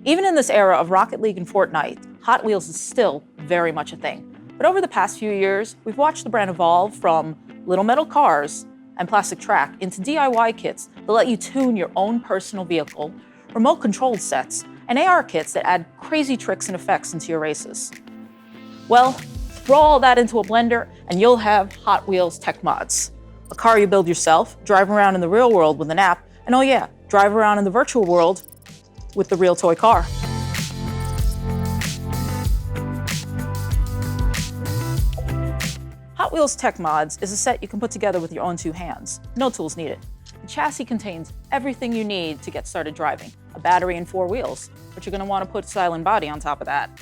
Even in this era of Rocket League and Fortnite, Hot Wheels is still very much a thing. But over the past few years, we've watched the brand evolve from little metal cars and plastic track into DIY kits that let you tune your own personal vehicle, remote controlled sets, and AR kits that add crazy tricks and effects into your races. Well, throw all that into a blender and you'll have Hot Wheels TechMods. A car you build yourself, drive around in the real world with an app, and oh yeah, drive around in the virtual world with the real toy car. Hot Wheels TechMods is a set you can put together with your own two hands. No tools needed. The chassis contains everything you need to get started driving. A battery and 4 wheels, but you're going to want to put a silent body on top of that.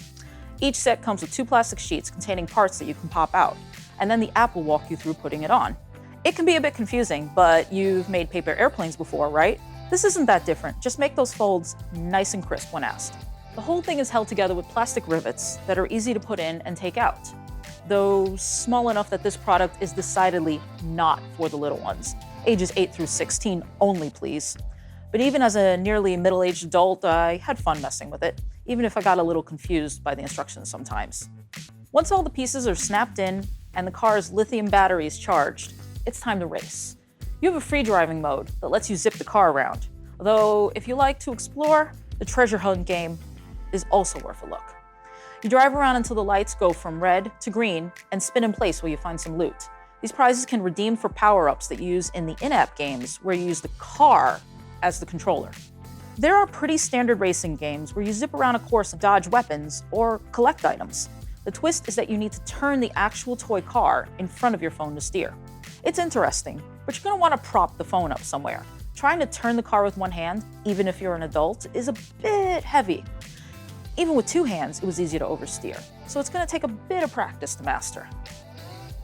Each set comes with 2 plastic sheets containing parts that you can pop out, and then the app will walk you through putting it on. It can be a bit confusing, but you've made paper airplanes before, right? This isn't that different. Just make those folds nice and crisp when asked. The whole thing is held together with plastic rivets that are easy to put in and take out, though small enough that this product is decidedly not for the little ones. Ages 8 through 16 only, please. But even as a nearly middle-aged adult, I had fun messing with it, even if I got a little confused by the instructions sometimes. Once all the pieces are snapped in and the car's lithium battery is charged, it's time to race. You have a free driving mode that lets you zip the car around, although if you like to explore, the treasure hunt game is also worth a look. You drive around until the lights go from red to green and spin in place while you find some loot. These prizes can redeem for power-ups that you use in the in-app games where you use the car as the controller. There are pretty standard racing games where you zip around a course and dodge weapons or collect items. The twist is that you need to turn the actual toy car in front of your phone to steer. It's interesting, but you're going to want to prop the phone up somewhere. Trying to turn the car with one hand, even if you're an adult, is a bit heavy. Even with 2 hands, it was easy to oversteer, so it's going to take a bit of practice to master.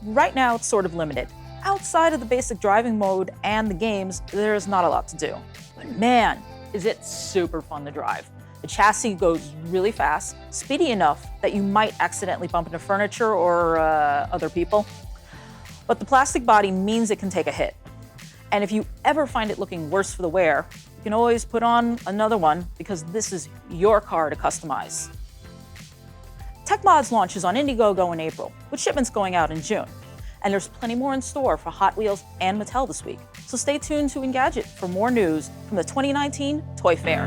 Right now, it's sort of limited. Outside of the basic driving mode and the games, there's not a lot to do. But man, is it super fun to drive. The chassis goes really fast, speedy enough that you might accidentally bump into furniture or other people. But the plastic body means it can take a hit. And if you ever find it looking worse for the wear, you can always put on another one because this is your car to customize. TechMods launches on Indiegogo in April, with shipments going out in June. And there's plenty more in store for Hot Wheels and Mattel this week. So stay tuned to Engadget for more news from the 2019 Toy Fair.